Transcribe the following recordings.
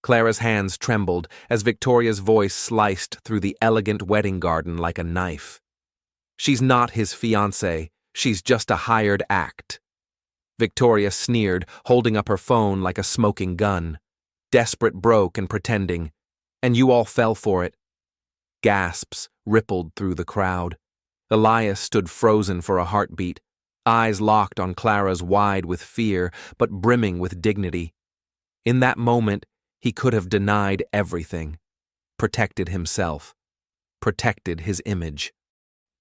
Clara's hands trembled as Victoria's voice sliced through the elegant wedding garden like a knife. She's not his fiancée, she's just a hired act. Victoria sneered, holding up her phone like a smoking gun. Desperate broke and pretending. And you all fell for it. Gasps rippled through the crowd. Elias stood frozen for a heartbeat, eyes locked on Clara's wide with fear, but brimming with dignity. In that moment, he could have denied everything, protected himself, protected his image.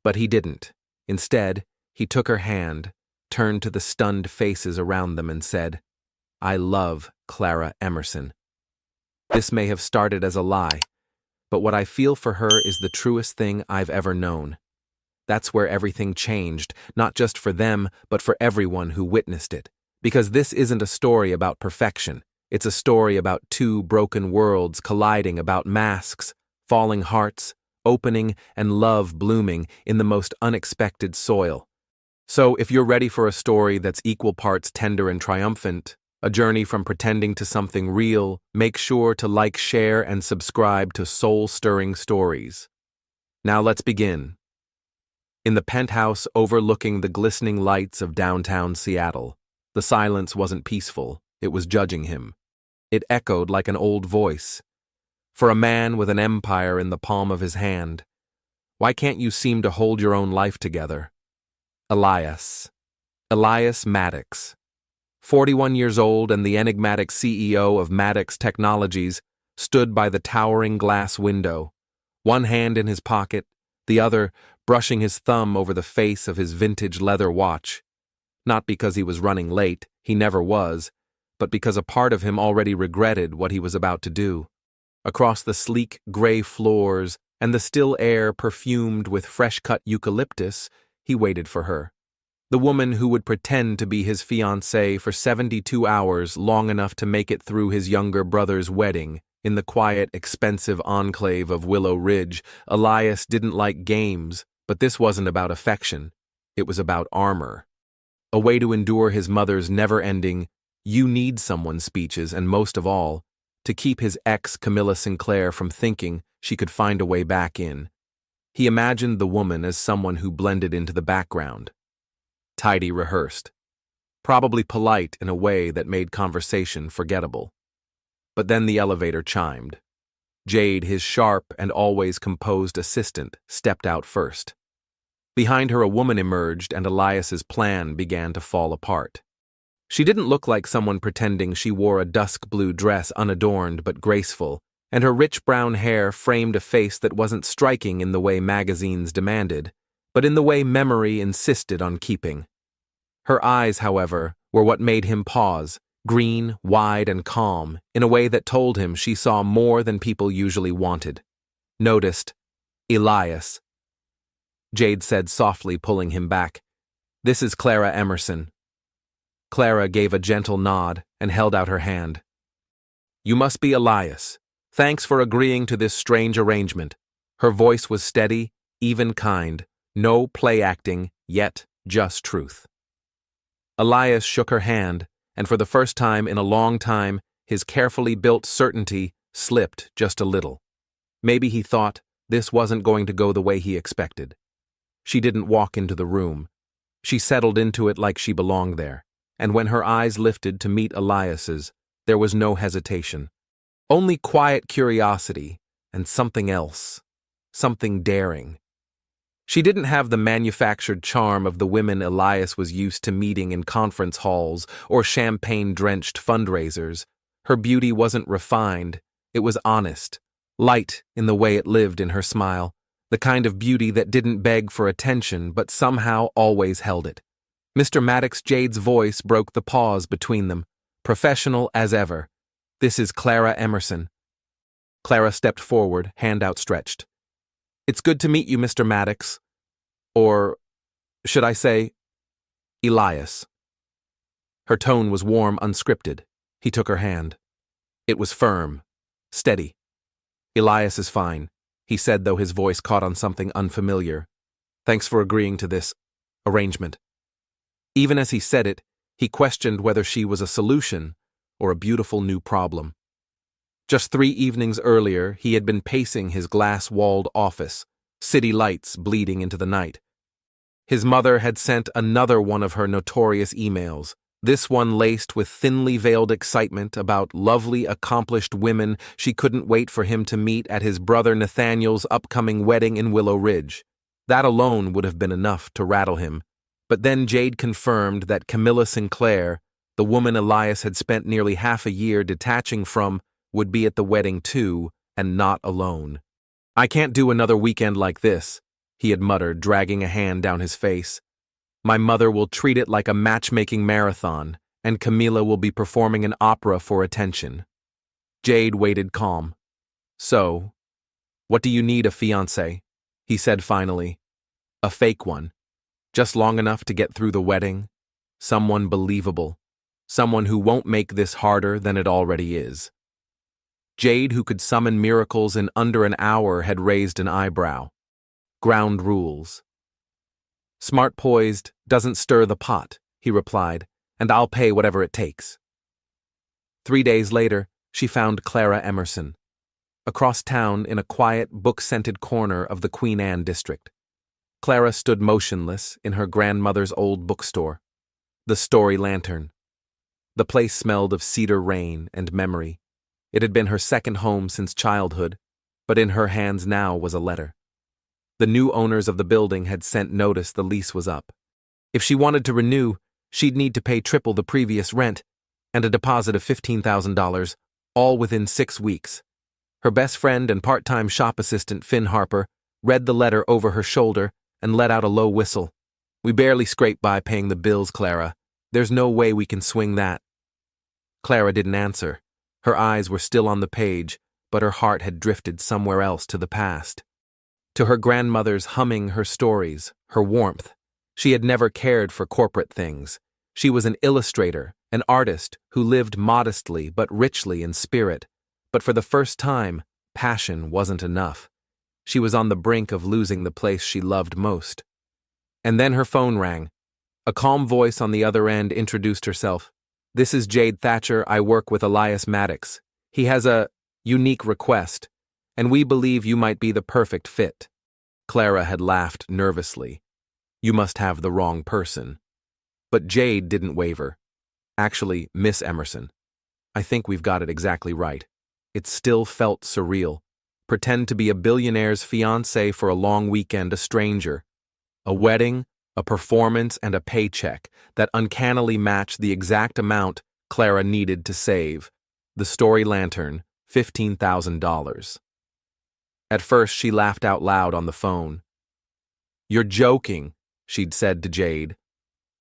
But he didn't. Instead, he took her hand, turned to the stunned faces around them and said, "I love Clara Emerson." This may have started as a lie, but what I feel for her is the truest thing I've ever known. That's where everything changed, not just for them, but for everyone who witnessed it. Because this isn't a story about perfection. It's a story about two broken worlds colliding, about masks, falling hearts, opening, and love blooming in the most unexpected soil. So if you're ready for a story that's equal parts tender and triumphant, a journey from pretending to something real, make sure to like, share, and subscribe to Soul-Stirring Stories. Now let's begin. In the penthouse overlooking the glistening lights of downtown Seattle, the silence wasn't peaceful, it was judging him. It echoed like an old voice. For a man with an empire in the palm of his hand, why can't you seem to hold your own life together? Elias Maddox, 41 years old and the enigmatic CEO of Maddox Technologies, stood by the towering glass window, one hand in his pocket, the other brushing his thumb over the face of his vintage leather watch. Not because he was running late, he never was, but because a part of him already regretted what he was about to do. Across the sleek gray floors and the still air perfumed with fresh-cut eucalyptus, he waited for her. The woman who would pretend to be his fiancée for 72 hours, long enough to make it through his younger brother's wedding. In the quiet, expensive enclave of Willow Ridge, Elias didn't like games, but this wasn't about affection. It was about armor. A way to endure his mother's never-ending, "You need someone" speeches, and most of all, to keep his ex Camilla Sinclair from thinking she could find a way back in. He imagined the woman as someone who blended into the background. Tidy, rehearsed. Probably polite in a way that made conversation forgettable. But then the elevator chimed. Jade, his sharp and always composed assistant, stepped out first. Behind her a woman emerged and Elias's plan began to fall apart. She didn't look like someone pretending she wore a dusk blue dress unadorned but graceful, and her rich brown hair framed a face that wasn't striking in the way magazines demanded, but in the way memory insisted on keeping. Her eyes, however, were what made him pause, green, wide, and calm, in a way that told him she saw more than people usually wanted. Noticed, "Elias," Jade said softly, pulling him back. "This is Clara Emerson." Clara gave a gentle nod and held out her hand. "You must be Elias. Thanks for agreeing to this strange arrangement." Her voice was steady, even kind, no play acting, yet just truth. Elias shook her hand, and for the first time in a long time, his carefully built certainty slipped just a little. Maybe he thought this wasn't going to go the way he expected. She didn't walk into the room. She settled into it like she belonged there, and when her eyes lifted to meet Elias's, there was no hesitation. Only quiet curiosity and something else, something daring. She didn't have the manufactured charm of the women Elias was used to meeting in conference halls or champagne-drenched fundraisers. Her beauty wasn't refined, it was honest, light in the way it lived in her smile, the kind of beauty that didn't beg for attention but somehow always held it. Mr. Maddox, Jade's voice broke the pause between them, professional as ever. "This is Clara Emerson." Clara stepped forward, hand outstretched. "It's good to meet you, Mr. Maddox. Or, should I say, Elias." Her tone was warm, unscripted. He took her hand. It was firm, steady. "Elias is fine," he said, though his voice caught on something unfamiliar. "Thanks for agreeing to this arrangement." Even as he said it, he questioned whether she was a solution or a beautiful new problem. Just 3 evenings earlier, he had been pacing his glass-walled office, city lights bleeding into the night. His mother had sent another one of her notorious emails, this one laced with thinly veiled excitement about lovely, accomplished women she couldn't wait for him to meet at his brother Nathaniel's upcoming wedding in Willow Ridge. That alone would have been enough to rattle him. But then Jade confirmed that Camilla Sinclair, the woman Elias had spent nearly half a year detaching from, would be at the wedding too, and not alone. "I can't do another weekend like this," he had muttered, dragging a hand down his face. "My mother will treat it like a matchmaking marathon, and Camila will be performing an opera for attention." Jade waited calm. "So, what do you need a fiancé?" he said finally. "A fake one. Just long enough to get through the wedding. Someone believable. Someone who won't make this harder than it already is." Jade, who could summon miracles in under an hour, had raised an eyebrow. "Ground rules." "Smart poised, doesn't stir the pot," he replied, "and I'll pay whatever it takes." 3 days later, she found Clara Emerson, across town in a quiet, book-scented corner of the Queen Anne district. Clara stood motionless in her grandmother's old bookstore, the Story Lantern. The place smelled of cedar rain and memory. It had been her second home since childhood, but in her hands now was a letter. The new owners of the building had sent notice the lease was up. If she wanted to renew, she'd need to pay triple the previous rent and a deposit of $15,000, all within 6 weeks. Her best friend and part-time shop assistant, Finn Harper, read the letter over her shoulder and let out a low whistle. "We barely scrape by paying the bills, Clara. There's no way we can swing that." Clara didn't answer. Her eyes were still on the page, but her heart had drifted somewhere else to the past. To her grandmother's humming her stories, her warmth. She had never cared for corporate things. She was an illustrator, an artist who lived modestly but richly in spirit. But for the first time, passion wasn't enough. She was on the brink of losing the place she loved most. And then her phone rang. A calm voice on the other end introduced herself. "This is Jade Thatcher. I work with Elias Maddox. He has a unique request, and we believe you might be the perfect fit." Clara had laughed nervously. "You must have the wrong person." But Jade didn't waver. "Actually, Miss Emerson, I think we've got it exactly right." It still felt surreal. Pretend to be a billionaire's fiancé for a long weekend, a stranger. A wedding, a performance, and a paycheck that uncannily matched the exact amount Clara needed to save. The Story Lantern, $15,000. At first, she laughed out loud on the phone. "You're joking," she'd said to Jade.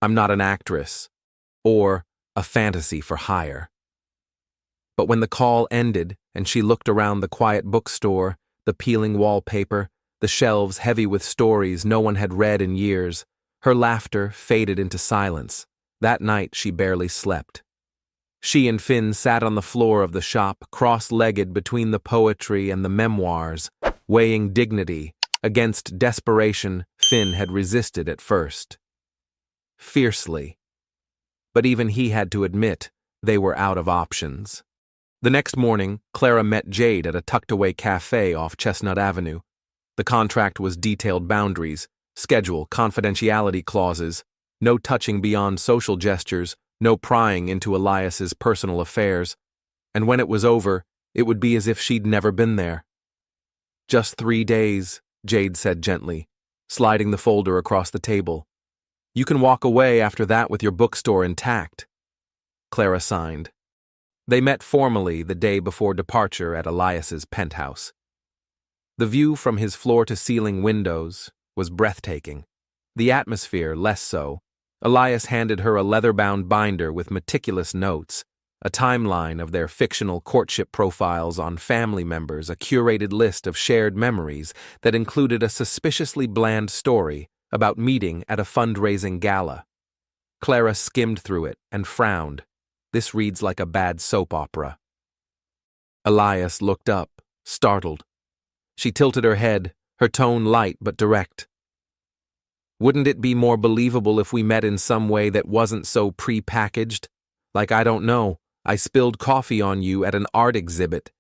"I'm not an actress. Or a fantasy for hire." But when the call ended and she looked around the quiet bookstore, the peeling wallpaper, the shelves heavy with stories no one had read in years, her laughter faded into silence. That night she barely slept. She and Finn sat on the floor of the shop, cross-legged between the poetry and the memoirs, weighing dignity against desperation Finn had resisted at first. Fiercely. But even he had to admit they were out of options. The next morning, Clara met Jade at a tucked-away cafe off Chestnut Avenue. The contract was detailed boundaries, schedule, confidentiality clauses, no touching beyond social gestures, no prying into Elias's personal affairs, and when it was over, it would be as if she'd never been there. "Just 3 days," Jade said gently, sliding the folder across the table. "You can walk away after that with your bookstore intact." Clara signed. They met formally the day before departure at Elias's penthouse. The view from his floor-to-ceiling windows was breathtaking. The atmosphere less so. Elias handed her a leather-bound binder with meticulous notes, a timeline of their fictional courtship profiles on family members, a curated list of shared memories that included a suspiciously bland story about meeting at a fundraising gala. Clara skimmed through it and frowned. This reads like a bad soap opera. Elias looked up, startled. She tilted her head, her tone light but direct. "Wouldn't it be more believable if we met in some way that wasn't so pre-packaged? Like, I don't know, I spilled coffee on you at an art exhibit,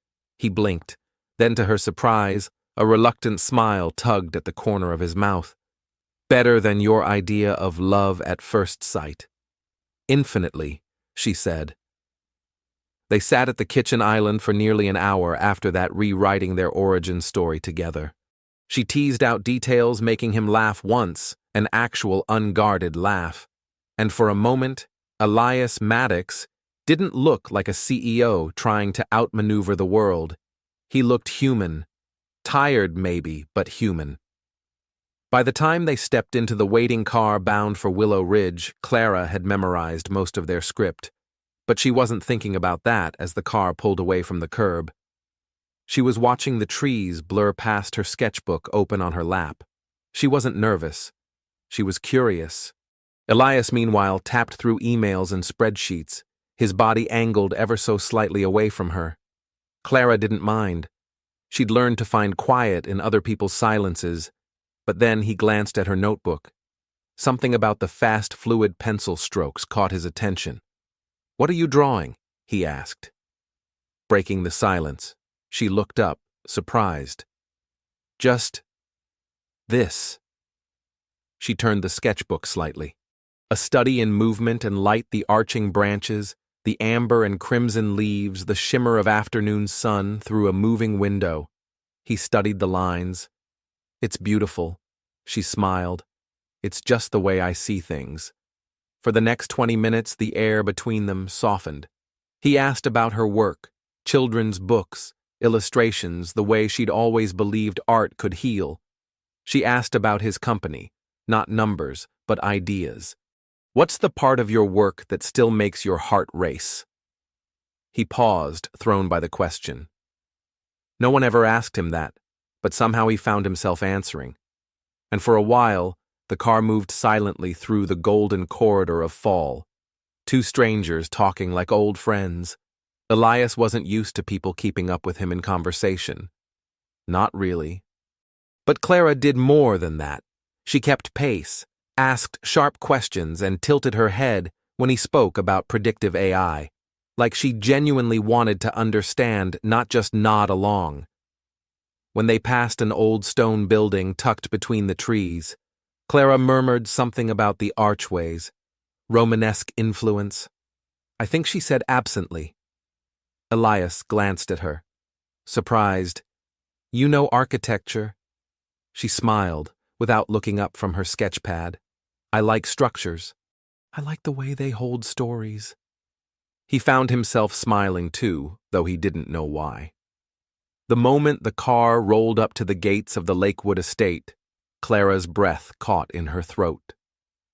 He blinked. Then, to her surprise, a reluctant smile tugged at the corner of his mouth. Better than your idea of love at first sight. Infinitely, she said. They sat at the kitchen island for nearly an hour after that, rewriting their origin story together. She teased out details, making him laugh once, an actual unguarded laugh. And for a moment, Elias Maddox didn't look like a CEO trying to outmaneuver the world. He looked human. Tired, maybe, but human. By the time they stepped into the waiting car bound for Willow Ridge, Clara had memorized most of their script. But she wasn't thinking about that as the car pulled away from the curb. She was watching the trees blur past her sketchbook open on her lap. She wasn't nervous. She was curious. Elias, meanwhile, tapped through emails and spreadsheets, his body angled ever so slightly away from her. Clara didn't mind. She'd learned to find quiet in other people's silences, but then he glanced at her notebook. Something about the fast, fluid pencil strokes caught his attention. "What are you drawing?" he asked. Breaking the silence, she looked up, surprised. "Just this." She turned the sketchbook slightly. A study in movement and light, the arching branches, the amber and crimson leaves, the shimmer of afternoon sun through a moving window. He studied the lines. "It's beautiful," she smiled. "It's just the way I see things." For the next 20 minutes, the air between them softened. He asked about her work, children's books, illustrations, the way she'd always believed art could heal. She asked about his company, not numbers, but ideas. "What's the part of your work that still makes your heart race?" He paused, thrown by the question. No one ever asked him that, but somehow he found himself answering. And for a while, the car moved silently through the golden corridor of fall. Two strangers talking like old friends. Elias wasn't used to people keeping up with him in conversation. Not really. But Clara did more than that. She kept pace, asked sharp questions, and tilted her head when he spoke about predictive AI, like she genuinely wanted to understand, not just nod along. When they passed an old stone building tucked between the trees, Clara murmured something about the archways, Romanesque influence. I think she said absently. Elias glanced at her, surprised. "You know architecture?" She smiled, without looking up from her sketch pad. "I like structures. I like the way they hold stories." He found himself smiling too, though he didn't know why. The moment the car rolled up to the gates of the Lakewood estate, Clara's breath caught in her throat.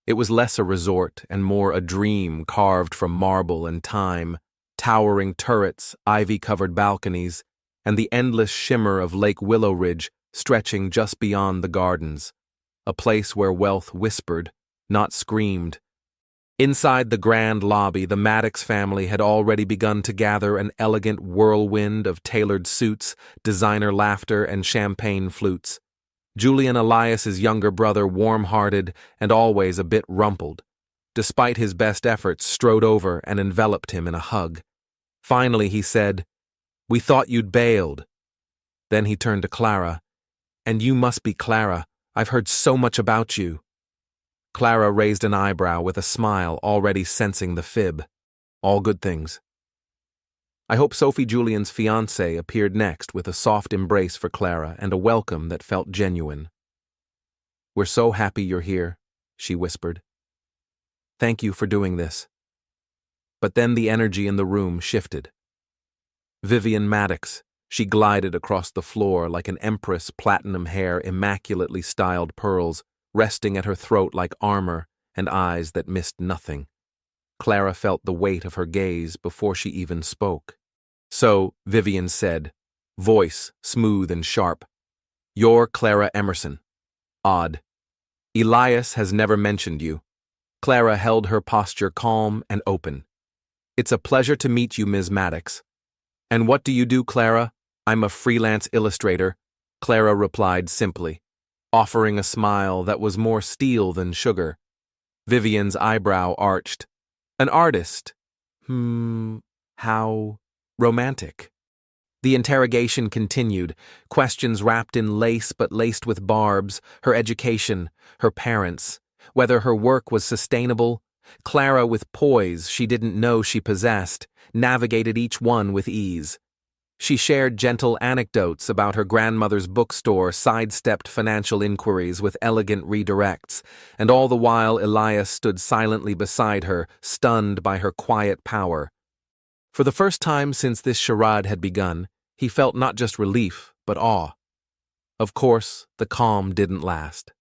It was less a resort and more a dream carved from marble and time, towering turrets, ivy-covered balconies, and the endless shimmer of Lake Willow Ridge stretching just beyond the gardens, a place where wealth whispered, not screamed. Inside the grand lobby, the Maddox family had already begun to gather, an elegant whirlwind of tailored suits, designer laughter, and champagne flutes. Julian, Elias's younger brother, warm-hearted and always a bit rumpled, despite his best efforts, strode over and enveloped him in a hug. Finally, he said, "We thought you'd bailed." Then he turned to Clara. "And you must be Clara. I've heard so much about you." Clara raised an eyebrow with a smile, already sensing the fib. "All good things." I hope Sophie Julian's fiancé appeared next with a soft embrace for Clara and a welcome that felt genuine. "We're so happy you're here," she whispered. "Thank you for doing this." But then the energy in the room shifted. Vivian Maddox, she glided across the floor like an empress, platinum hair, immaculately styled pearls, resting at her throat like armor, and eyes that missed nothing. Clara felt the weight of her gaze before she even spoke. "So," Vivian said, voice smooth and sharp, "you're Clara Emerson. Odd. Elias has never mentioned you." Clara held her posture calm and open. "It's a pleasure to meet you, Ms. Maddox." "And what do you do, Clara?" "I'm a freelance illustrator," Clara replied simply, offering a smile that was more steel than sugar. Vivian's eyebrow arched. "An artist? How romantic." The interrogation continued, questions wrapped in lace but laced with barbs, her education, her parents, whether her work was sustainable. Clara, with poise she didn't know she possessed, navigated each one with ease. She shared gentle anecdotes about her grandmother's bookstore, sidestepped financial inquiries with elegant redirects, and all the while Elias stood silently beside her, stunned by her quiet power. For the first time since this charade had begun, he felt not just relief, but awe. Of course, the calm didn't last.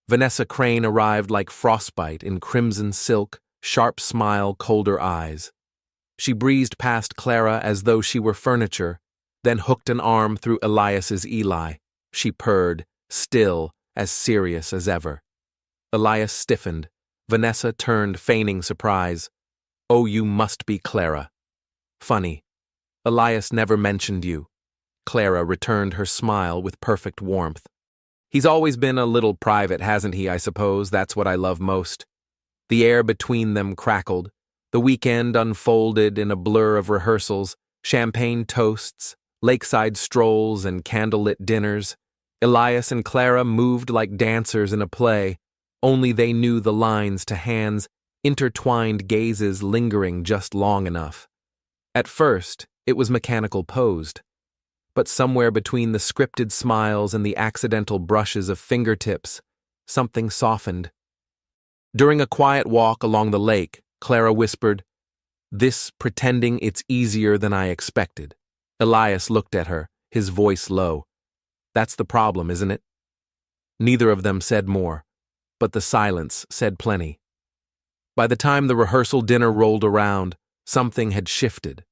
Vanessa Crane arrived like frostbite in crimson silk, sharp smile, colder eyes. She breezed past Clara as though she were furniture, then hooked an arm through Elias's Eli. She purred, still, as serious as ever. Elias stiffened. Vanessa turned, feigning surprise. "Oh, you must be Clara." "Funny. Elias never mentioned you." Clara returned her smile with perfect warmth. "He's always been a little private, hasn't he, I suppose? That's what I love most." The air between them crackled. The weekend unfolded in a blur of rehearsals, champagne toasts, lakeside strolls, and candlelit dinners. Elias and Clara moved like dancers in a play, only they knew the lines to hands, intertwined gazes lingering just long enough. At first, it was mechanical posed, but somewhere between the scripted smiles and the accidental brushes of fingertips, something softened. During a quiet walk along the lake, Clara whispered, "This pretending it's easier than I expected." Elias looked at her, his voice low. "That's the problem, isn't it?" Neither of them said more, but the silence said plenty. By the time the rehearsal dinner rolled around, something had shifted.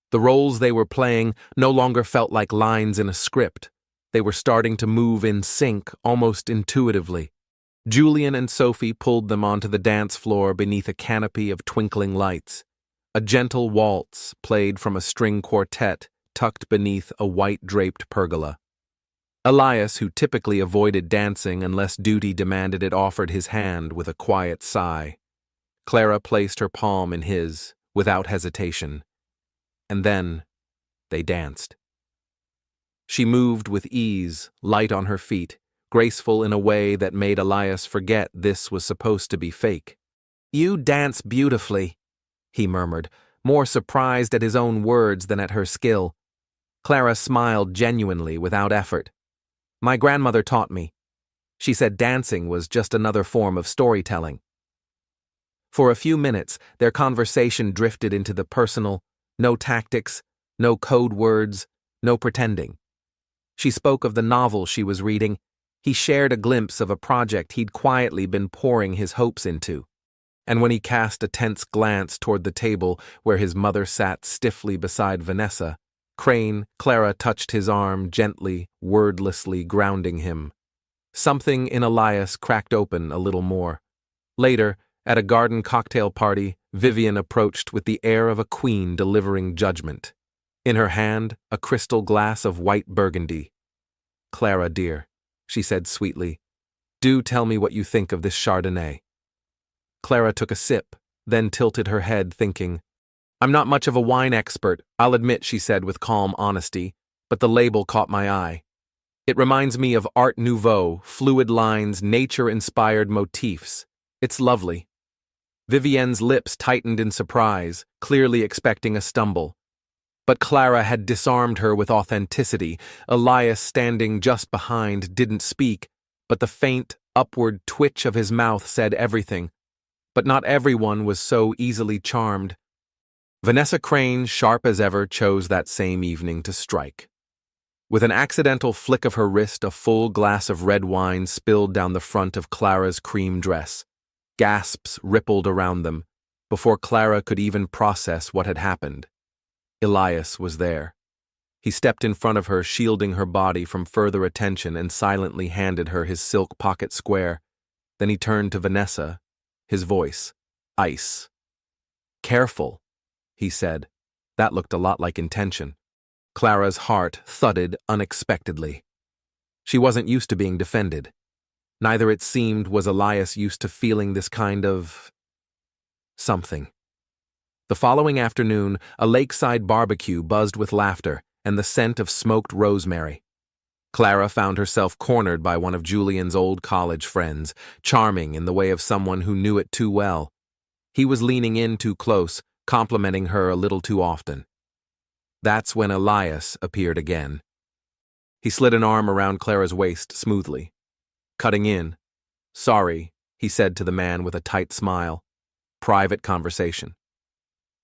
The roles they were playing no longer felt like lines in a script. They were starting to move in sync, almost intuitively. Julian and Sophie pulled them onto the dance floor beneath a canopy of twinkling lights. A gentle waltz played from a string quartet tucked beneath a white-draped pergola. Elias, who typically avoided dancing unless duty demanded it, offered his hand with a quiet sigh. Clara placed her palm in his, without hesitation. And then, they danced. She moved with ease, light on her feet, graceful in a way that made Elias forget this was supposed to be fake. "You dance beautifully," he murmured, more surprised at his own words than at her skill. Clara smiled genuinely, without effort. "My grandmother taught me. She said dancing was just another form of storytelling." For a few minutes, their conversation drifted into the personal, no tactics, no code words, no pretending. She spoke of the novel she was reading. He shared a glimpse of a project he'd quietly been pouring his hopes into. And when he cast a tense glance toward the table where his mother sat stiffly beside Vanessa Crane, Clara touched his arm gently, wordlessly grounding him. Something in Elias cracked open a little more. Later, at a garden cocktail party, Vivian approached with the air of a queen delivering judgment. In her hand, a crystal glass of white burgundy. "Clara, dear," she said sweetly, "do tell me what you think of this Chardonnay." Clara took a sip, then tilted her head, thinking. "I'm not much of a wine expert, I'll admit," she said with calm honesty, "but the label caught my eye. It reminds me of Art Nouveau, fluid lines, nature-inspired motifs. It's lovely." Vivienne's lips tightened in surprise, clearly expecting a stumble. But Clara had disarmed her with authenticity. Elias, standing just behind, didn't speak, but the faint, upward twitch of his mouth said everything. But not everyone was so easily charmed. Vanessa Crane, sharp as ever, chose that same evening to strike. With an accidental flick of her wrist, a full glass of red wine spilled down the front of Clara's cream dress. Gasps rippled around them, before Clara could even process what had happened. Elias was there. He stepped in front of her, shielding her body from further attention, and silently handed her his silk pocket square. Then he turned to Vanessa, his voice ice. "Careful," he said. That looked a lot like intention. Clara's heart thudded unexpectedly. She wasn't used to being defended. Neither, it seemed, was Elias used to feeling this kind of something. The following afternoon, a lakeside barbecue buzzed with laughter, and the scent of smoked rosemary. Clara found herself cornered by one of Julian's old college friends, charming in the way of someone who knew it too well. He was leaning in too close, complimenting her a little too often. That's when Elias appeared again. He slid an arm around Clara's waist smoothly. Cutting in. "Sorry," he said to the man with a tight smile. "Private conversation."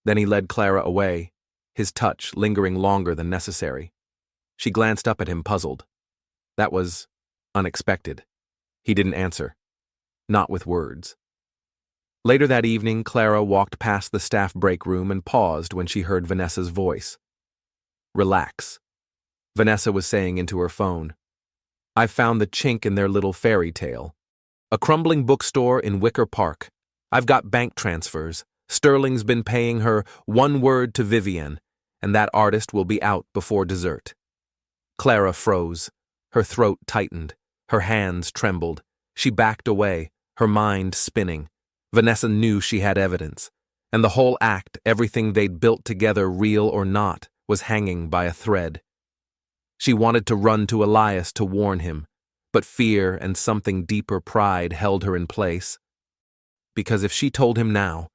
Then he led Clara away, his touch lingering longer than necessary. She glanced up at him, puzzled. That was unexpected. He didn't answer. Not with words. Later that evening, Clara walked past the staff break room and paused when she heard Vanessa's voice. "Relax," Vanessa was saying into her phone. "I've found the chink in their little fairy tale. A crumbling bookstore in Wicker Park. I've got bank transfers. Sterling's been paying her 1 word to Vivian, and that artist will be out before dessert." Clara froze. Her throat tightened. Her hands trembled. She backed away, her mind spinning. Vanessa knew she had evidence, and the whole act, everything they'd built together, real or not, was hanging by a thread. She wanted to run to Elias to warn him, but fear and something deeper pride held her in place. Because if she told him now,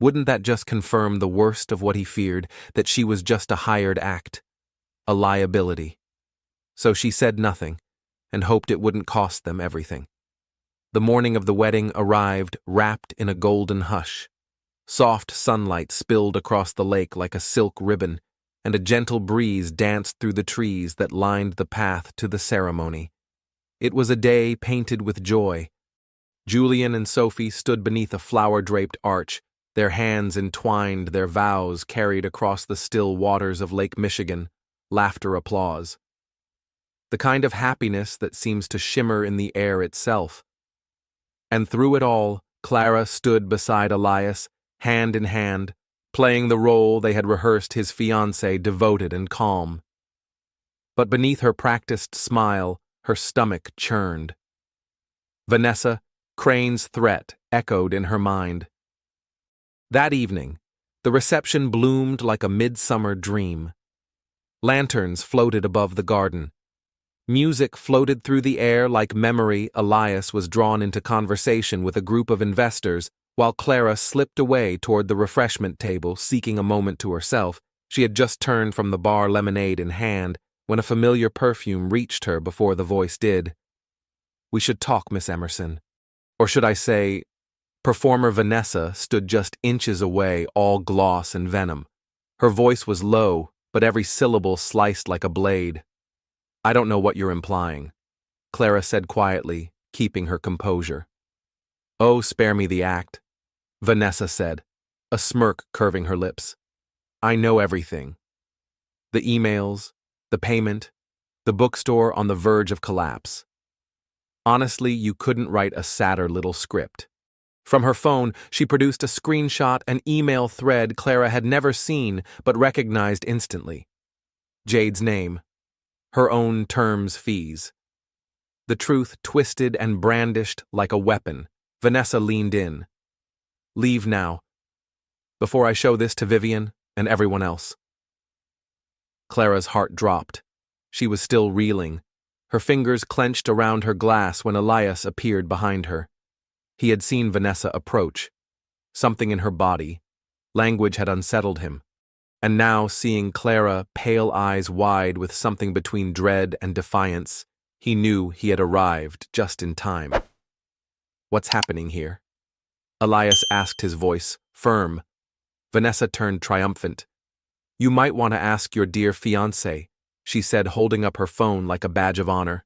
wouldn't that just confirm the worst of what he feared, that she was just a hired act, a liability? So she said nothing, and hoped it wouldn't cost them everything. The morning of the wedding arrived wrapped in a golden hush. Soft sunlight spilled across the lake like a silk ribbon, and a gentle breeze danced through the trees that lined the path to the ceremony. It was a day painted with joy. Julian and Sophie stood beneath a flower-draped arch, their hands entwined, their vows carried across the still waters of Lake Michigan, laughter, applause. The kind of happiness that seems to shimmer in the air itself. And through it all, Clara stood beside Elias, hand in hand, playing the role they had rehearsed, his fiancée, devoted and calm. But beneath her practiced smile, her stomach churned. Vanessa, Crane's threat echoed in her mind. That evening, the reception bloomed like a midsummer dream. Lanterns floated above the garden. Music floated through the air like memory. Elias was drawn into conversation with a group of investors, while Clara slipped away toward the refreshment table, seeking a moment to herself. She had just turned from the bar, lemonade in hand, when a familiar perfume reached her before the voice did. "We should talk, Miss Emerson." Or should I say, performer Vanessa stood just inches away, all gloss and venom. Her voice was low, but every syllable sliced like a blade. "I don't know what you're implying," Clara said quietly, keeping her composure. "Oh, spare me the act," Vanessa said, a smirk curving her lips. "I know everything. The emails, the payment, the bookstore on the verge of collapse. Honestly, you couldn't write a sadder little script." From her phone, she produced a screenshot, an email thread Clara had never seen but recognized instantly. Jade's name. Her own terms, fees. The truth twisted and brandished like a weapon. Vanessa leaned in. "Leave now, before I show this to Vivian and everyone else." Clara's heart dropped. She was still reeling, her fingers clenched around her glass when Elias appeared behind her. He had seen Vanessa approach. Something in her body, language had unsettled him. And now, seeing Clara, pale eyes wide with something between dread and defiance, he knew he had arrived just in time. "What's happening here?" Elias asked, his voice firm. Vanessa turned triumphant. "You might want to ask your dear fiancée," she said, holding up her phone like a badge of honor.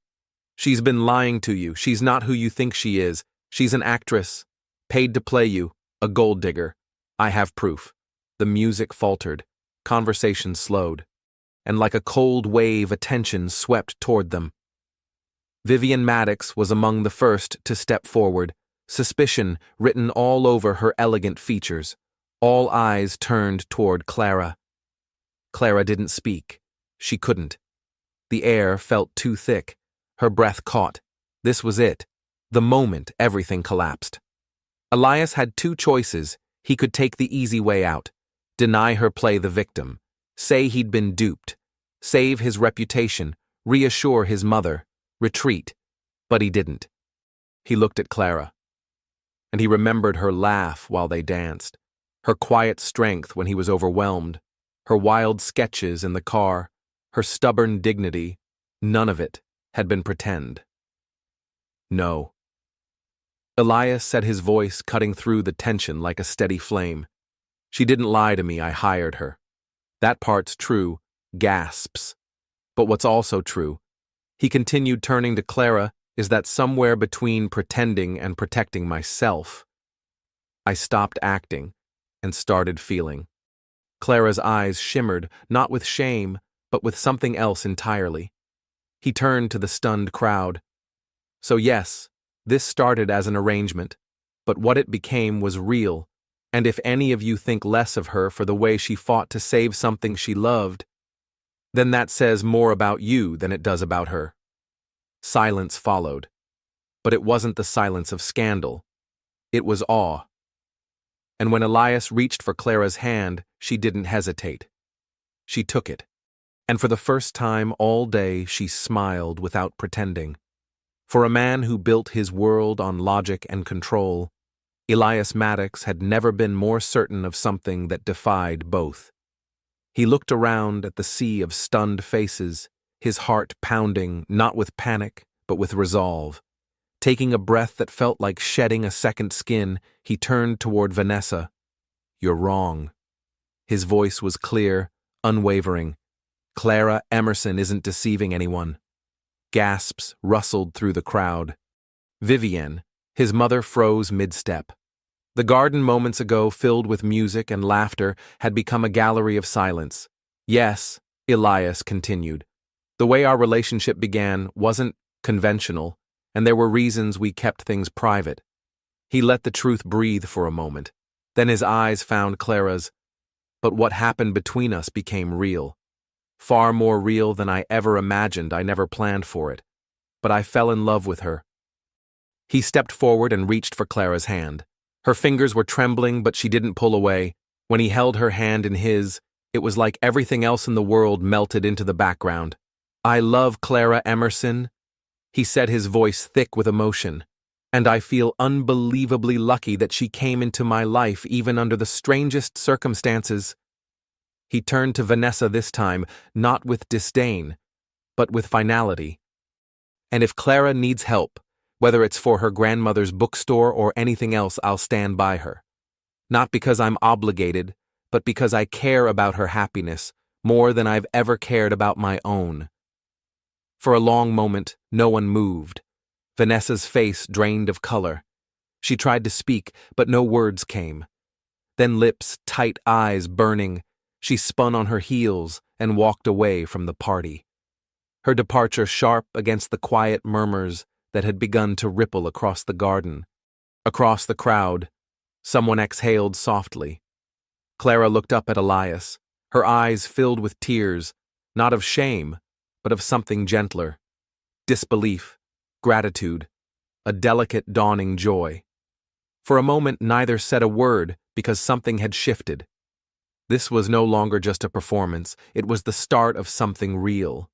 "She's been lying to you. She's not who you think she is. She's an actress, paid to play you, a gold digger. I have proof." The music faltered. Conversation slowed, and like a cold wave, attention swept toward them. Vivian Maddox was among the first to step forward, suspicion written all over her elegant features. All eyes turned toward Clara. Clara didn't speak. She couldn't. The air felt too thick. Her breath caught. This was it. The moment everything collapsed. Elias had 2 choices. He could take the easy way out. Deny her play the victim. Say he'd been duped. save his reputation, reassure his mother, retreat. But he didn't. He looked at Clara. And he remembered her laugh while they danced, her quiet strength when he was overwhelmed, her wild sketches in the car, her stubborn dignity. None of it had been pretend. No. Elias said, his voice cutting through the tension like a steady flame. She didn't lie to me, I hired her. That part's true, gasps. But what's also true, he continued, turning to Clara, is that somewhere between pretending and protecting myself, I stopped acting and started feeling. Clara's eyes shimmered, not with shame, but with something else entirely. He turned to the stunned crowd. So yes, this started as an arrangement, but what it became was real, and if any of you think less of her for the way she fought to save something she loved, then that says more about you than it does about her. Silence followed, but it wasn't the silence of scandal. It was awe. And when Elias reached for Clara's hand, she didn't hesitate. She took it, and for the first time all day she smiled without pretending. For a man who built his world on logic and control, Elias Maddox had never been more certain of something that defied both. He looked around at the sea of stunned faces, his heart pounding, not with panic, but with resolve. Taking a breath that felt like shedding a second skin, he turned toward Vanessa. You're wrong. His voice was clear, unwavering. Clara Emerson isn't deceiving anyone. Gasps rustled through the crowd. Vivienne, his mother, froze mid-step. The garden moments ago, filled with music and laughter, had become a gallery of silence. Yes, Elias continued. The way our relationship began wasn't conventional, and there were reasons we kept things private. He let the truth breathe for a moment. Then his eyes found Clara's. But what happened between us became real. Far more real than I ever imagined. I never planned for it. But I fell in love with her. He stepped forward and reached for Clara's hand. Her fingers were trembling, but she didn't pull away. When he held her hand in his, it was like everything else in the world melted into the background. I love Clara Emerson, he said, his voice thick with emotion. And I feel unbelievably lucky that she came into my life even under the strangest circumstances. He turned to Vanessa this time, not with disdain, but with finality. And if Clara needs help, whether it's for her grandmother's bookstore or anything else, I'll stand by her. Not because I'm obligated, but because I care about her happiness more than I've ever cared about my own. For a long moment, no one moved. Vanessa's face drained of color. She tried to speak, but no words came. Then lips, tight eyes burning, she spun on her heels and walked away from the party. Her departure sharp against the quiet murmurs that had begun to ripple across the garden. Across the crowd, someone exhaled softly. Clara looked up at Elias, her eyes filled with tears, not of shame, but of something gentler. Disbelief, gratitude, a delicate dawning joy. For a moment neither said a word because something had shifted. This was no longer just a performance, it was the start of something real.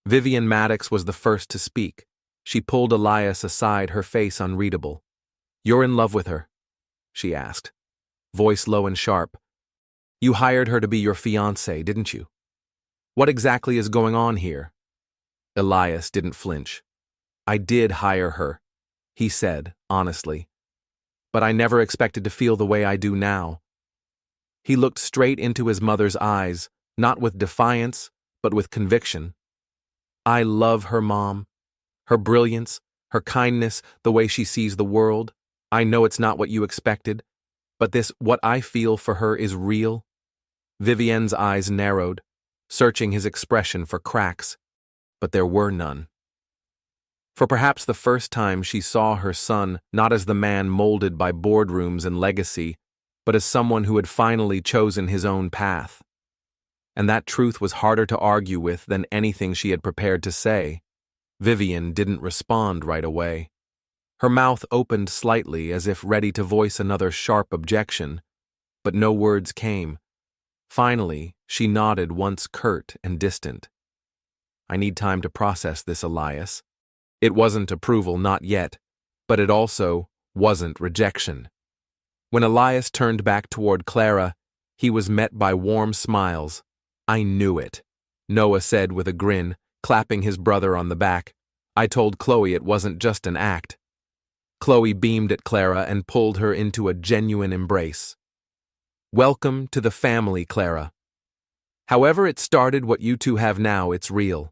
Vivienne Maddox was the first to speak. She pulled Elias aside, her face unreadable. You're in love with her? She asked, voice low and sharp. You hired her to be your fiancé, didn't you? What exactly is going on here? Elias didn't flinch. I did hire her, he said, honestly. But I never expected to feel the way I do now. He looked straight into his mother's eyes, not with defiance, but with conviction. I love her, Mom. Her brilliance, her kindness, the way she sees the world. I know it's not what you expected, but what I feel for her is real. Vivienne's eyes narrowed, searching his expression for cracks, but there were none. For perhaps the first time she saw her son not as the man molded by boardrooms and legacy, but as someone who had finally chosen his own path. And that truth was harder to argue with than anything she had prepared to say. Vivienne didn't respond right away. Her mouth opened slightly as if ready to voice another sharp objection, but no words came. Finally, she nodded once curt and distant. I need time to process this, Elias. It wasn't approval, not yet, but it also wasn't rejection. When Elias turned back toward Clara, he was met by warm smiles. I knew it, Noah said with a grin, clapping his brother on the back. I told Chloe it wasn't just an act. Chloe beamed at Clara and pulled her into a genuine embrace. Welcome to the family, Clara. However it started, what you two have now, it's real.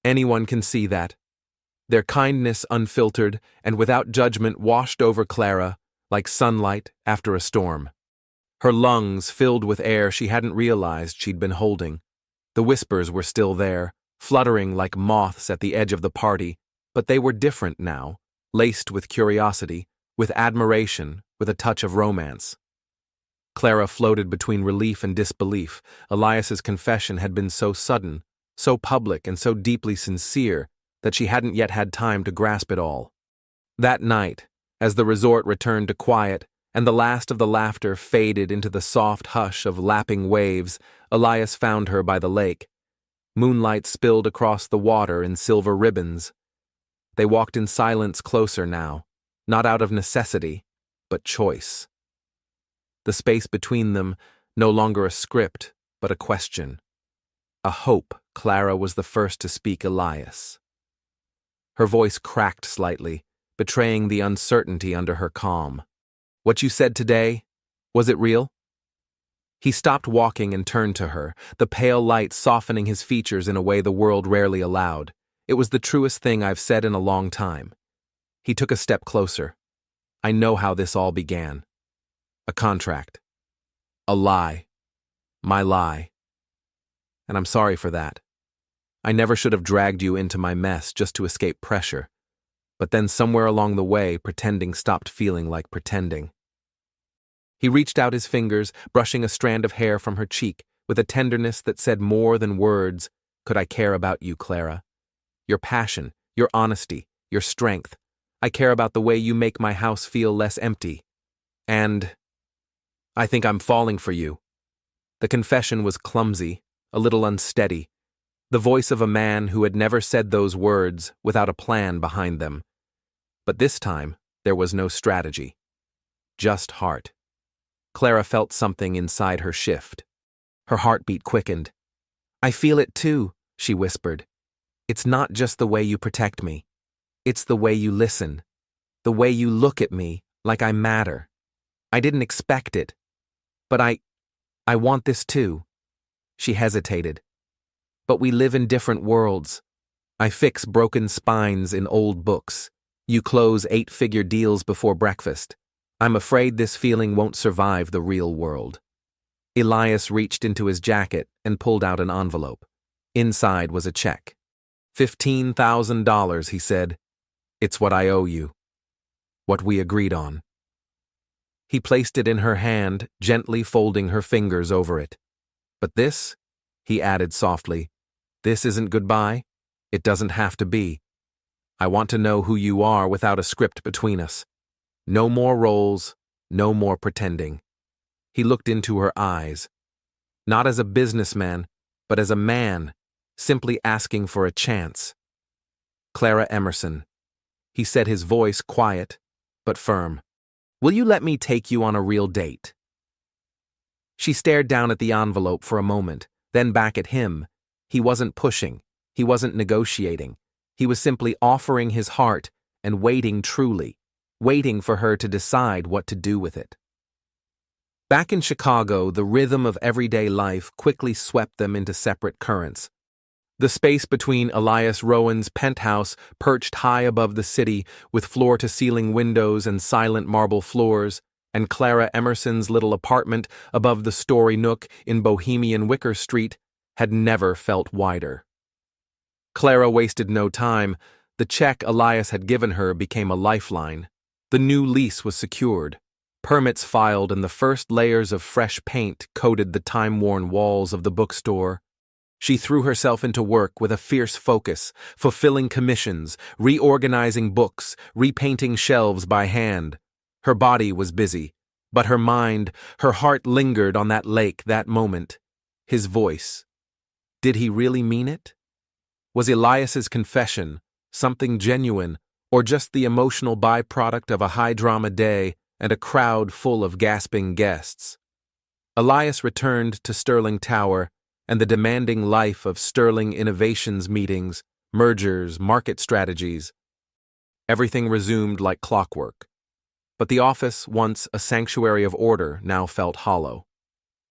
Anyone can see that. Their kindness, unfiltered and without judgment, washed over Clara like sunlight after a storm. Her lungs filled with air she hadn't realized she'd been holding. The whispers were still there, fluttering like moths at the edge of the party, but they were different now, laced with curiosity, with admiration, with a touch of romance. Clara floated between relief and disbelief. Elias's confession had been so sudden, so public, and so deeply sincere that she hadn't yet had time to grasp it all. That night, as the resort returned to quiet and the last of the laughter faded into the soft hush of lapping waves, Elias found her by the lake. Moonlight spilled across the water in silver ribbons. They walked in silence closer now, not out of necessity, but choice. The space between them, no longer a script, but a question. A hope Clara was the first to speak Elias. Her voice cracked slightly, betraying the uncertainty under her calm. What you said today, was it real? He stopped walking and turned to her, the pale light softening his features in a way the world rarely allowed. It was the truest thing I've said in a long time. He took a step closer. I know how this all began. A contract. A lie. My lie. And I'm sorry for that. I never should have dragged you into my mess just to escape pressure. But then somewhere along the way, pretending stopped feeling like pretending. He reached out his fingers, brushing a strand of hair from her cheek, with a tenderness that said more than words. Could I care about you, Clara? Your passion, your honesty, your strength. I care about the way you make my house feel less empty. And I think I'm falling for you. The confession was clumsy, a little unsteady. The voice of a man who had never said those words without a plan behind them. But this time, there was no strategy. Just heart. Clara felt something inside her shift. Her heartbeat quickened. I feel it too, she whispered. It's not just the way you protect me. It's the way you listen. The way you look at me like I matter. I didn't expect it. But I want this too. She hesitated. But we live in different worlds. I fix broken spines in old books. You close 8-figure deals before breakfast. I'm afraid this feeling won't survive the real world. Elias reached into his jacket and pulled out an envelope. Inside was a check. $15,000, he said. It's what I owe you. What we agreed on. He placed it in her hand, gently folding her fingers over it. But this, he added softly, this isn't goodbye. It doesn't have to be. I want to know who you are without a script between us. No more roles, no more pretending. He looked into her eyes. Not as a businessman, but as a man, simply asking for a chance. Clara Emerson. He said, his voice quiet, but firm. Will you let me take you on a real date? She stared down at the envelope for a moment, then back at him. He wasn't pushing. He wasn't negotiating. He was simply offering his heart and waiting truly, waiting for her to decide what to do with it. Back in Chicago, the rhythm of everyday life quickly swept them into separate currents. The space between Elias Rowan's penthouse, perched high above the city with floor-to-ceiling windows and silent marble floors, and Clara Emerson's little apartment above the Story Nook in Bohemian Wicker Street, had never felt wider. Clara wasted no time. The check Elias had given her became a lifeline. The new lease was secured. Permits filed and the first layers of fresh paint coated the time-worn walls of the bookstore. She threw herself into work with a fierce focus, fulfilling commissions, reorganizing books, repainting shelves by hand. Her body was busy, but her mind, her heart lingered on that lake that moment. His voice. Did he really mean it? Was Elias's confession something genuine, or just the emotional byproduct of a high-drama day and a crowd full of gasping guests? Elias returned to Sterling Tower and the demanding life of Sterling Innovations meetings, mergers, market strategies. Everything resumed like clockwork. But the office, once a sanctuary of order, now felt hollow.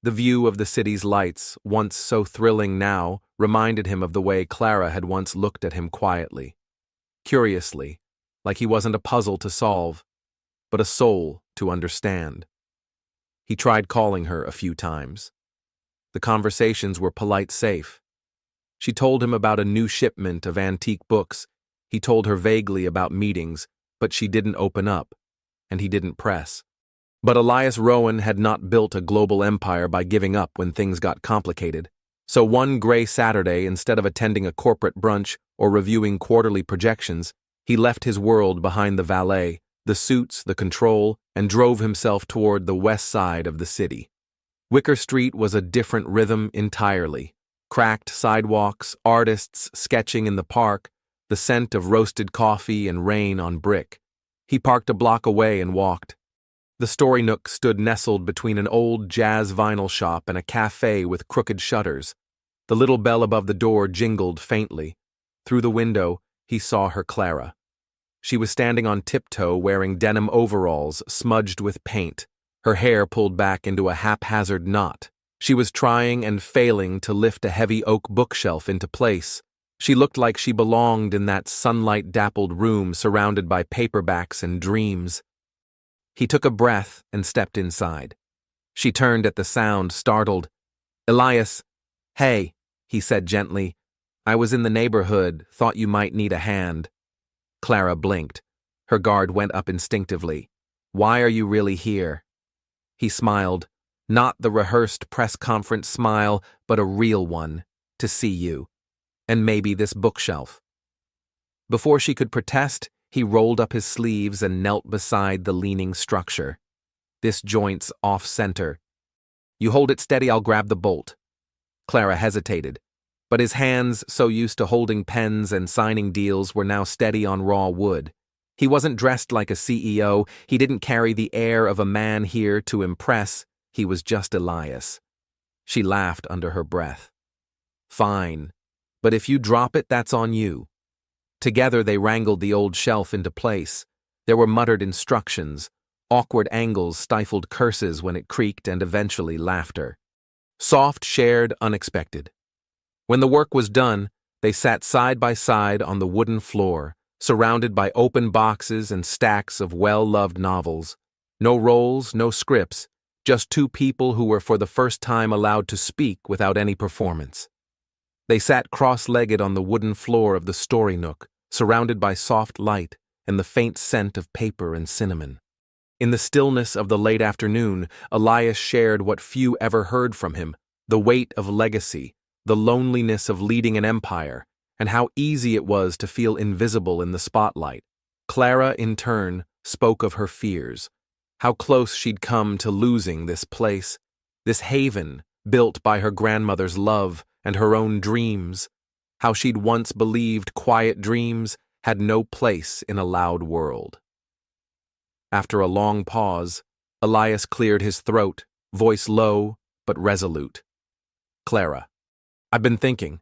The view of the city's lights, once so thrilling now, reminded him of the way Clara had once looked at him quietly, curiously, like he wasn't a puzzle to solve, but a soul to understand. He tried calling her a few times. The conversations were polite safe. She told him about a new shipment of antique books. He told her vaguely about meetings, but she didn't open up, and he didn't press. But Elias Rowan had not built a global empire by giving up when things got complicated. So one gray Saturday, instead of attending a corporate brunch or reviewing quarterly projections, he left his world behind the valet, the suits, the control, and drove himself toward the west side of the city. Wicker Street was a different rhythm entirely. Cracked sidewalks, artists sketching in the park, the scent of roasted coffee and rain on brick. He parked a block away and walked. The Story Nook stood nestled between an old jazz vinyl shop and a cafe with crooked shutters. The little bell above the door jingled faintly. Through the window, he saw her Clara. She was standing on tiptoe wearing denim overalls smudged with paint, her hair pulled back into a haphazard knot. She was trying and failing to lift a heavy oak bookshelf into place. She looked like she belonged in that sunlight-dappled room surrounded by paperbacks and dreams. He took a breath and stepped inside. She turned at the sound, startled. "Elias." "Hey," he said gently. "I was in the neighborhood, thought you might need a hand." Clara blinked. Her guard went up instinctively. "Why are you really here?" He smiled. Not the rehearsed press conference smile, but a real one. "To see you. And maybe this bookshelf." Before she could protest, he rolled up his sleeves and knelt beside the leaning structure. "This joint's off-center. You hold it steady, I'll grab the bolt." Clara hesitated, but his hands, so used to holding pens and signing deals, were now steady on raw wood. He wasn't dressed like a CEO, he didn't carry the air of a man here to impress, he was just Elias. She laughed under her breath. "Fine, but if you drop it, that's on you." Together they wrangled the old shelf into place. There were muttered instructions, awkward angles stifled curses when it creaked, and eventually laughter. Soft, shared, unexpected. When the work was done, they sat side by side on the wooden floor, surrounded by open boxes and stacks of well-loved novels. No roles, no scripts, just two people who were for the first time allowed to speak without any performance. They sat cross-legged on the wooden floor of the Story Nook, surrounded by soft light and the faint scent of paper and cinnamon. In the stillness of the late afternoon, Elias shared what few ever heard from him, the weight of legacy, the loneliness of leading an empire, and how easy it was to feel invisible in the spotlight. Clara, in turn, spoke of her fears, how close she'd come to losing this place, this haven built by her grandmother's love and her own dreams, how she'd once believed quiet dreams had no place in a loud world. After a long pause, Elias cleared his throat, voice low but resolute. "Clara, I've been thinking.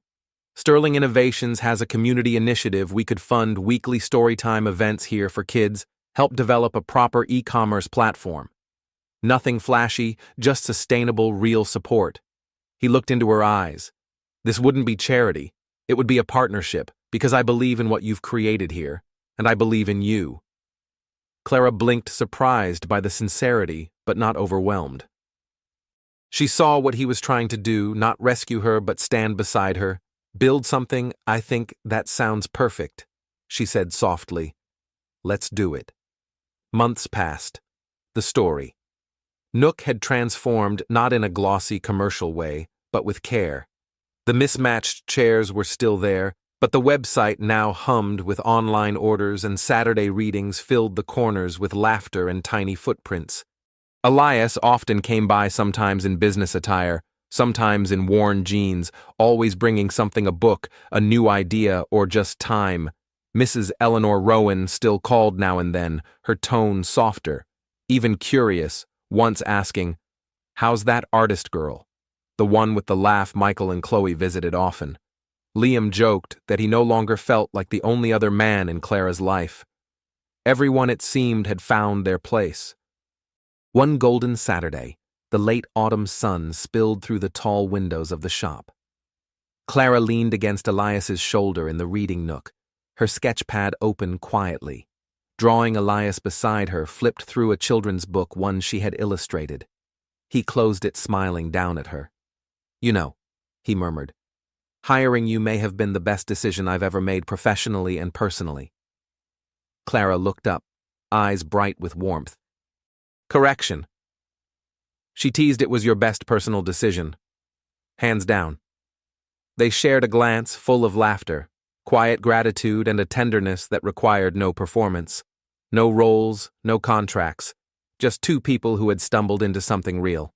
Sterling Innovations has a community initiative. We could fund weekly storytime events here for kids, help develop a proper e-commerce platform. Nothing flashy, just sustainable, real support." He looked into her eyes. "This wouldn't be charity. It would be a partnership, because I believe in what you've created here, and I believe in you." Clara blinked, surprised by the sincerity, but not overwhelmed. She saw what he was trying to do, not rescue her, but stand beside her. "Build something, I think that sounds perfect," she said softly. "Let's do it." Months passed. The story. Nook had transformed not in a glossy commercial way, but with care. The mismatched chairs were still there, but the website now hummed with online orders, and Saturday readings filled the corners with laughter and tiny footprints. Elias often came by, sometimes in business attire, sometimes in worn jeans, always bringing something: a book, a new idea, or just time. Mrs. Eleanor Rowan still called now and then, her tone softer, even curious, once asking, "How's that artist girl?" The one with the laugh Michael and Chloe visited often. Liam joked that he no longer felt like the only other man in Clara's life. Everyone, it seemed, had found their place. One golden Saturday, the late autumn sun spilled through the tall windows of the shop. Clara leaned against Elias's shoulder in the reading nook, her sketchpad open quietly. Drawing Elias beside her, flipped through a children's book, one she had illustrated. He closed it, smiling down at her. "You know," he murmured, "hiring you may have been the best decision I've ever made professionally and personally." Clara looked up, eyes bright with warmth. "Correction." She teased, "It was your best personal decision. Hands down." They shared a glance full of laughter, quiet gratitude, and a tenderness that required no performance. No roles, no contracts, just two people who had stumbled into something real.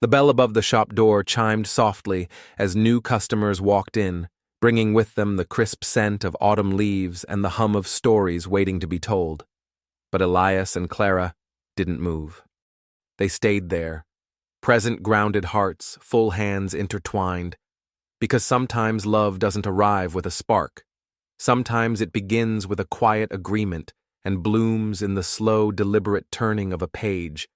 The bell above the shop door chimed softly as new customers walked in, bringing with them the crisp scent of autumn leaves and the hum of stories waiting to be told. But Elias and Clara didn't move. They stayed there, present, grounded hearts, full hands intertwined, because sometimes love doesn't arrive with a spark. Sometimes it begins with a quiet agreement and blooms in the slow, deliberate turning of a page.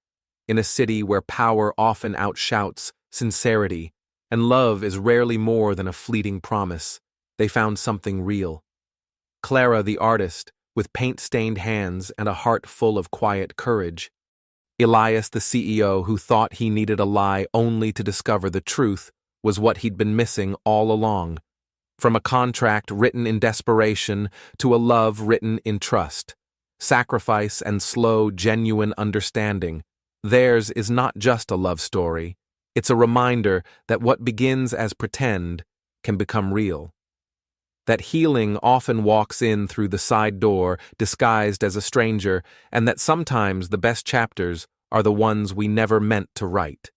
In a city where power often outshouts sincerity, and love is rarely more than a fleeting promise, they found something real. Clara, the artist, with paint-stained hands and a heart full of quiet courage. Elias, the CEO, who thought he needed a lie only to discover the truth, was what he'd been missing all along. From a contract written in desperation to a love written in trust, sacrifice, and slow, genuine understanding, theirs is not just a love story. It's a reminder that what begins as pretend can become real. That healing often walks in through the side door, disguised as a stranger, and that sometimes the best chapters are the ones we never meant to write.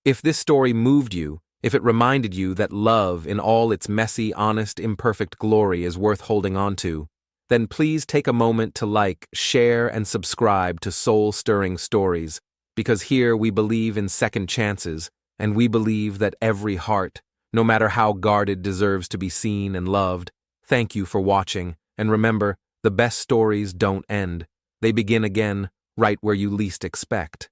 If this story moved you, if it reminded you that love in all its messy, honest, imperfect glory is worth holding on to, then please take a moment to like, share, and subscribe to Soul-Stirring Stories, because here we believe in second chances, and we believe that every heart, no matter how guarded, deserves to be seen and loved. Thank you for watching, and remember, the best stories don't end. They begin again, right where you least expect.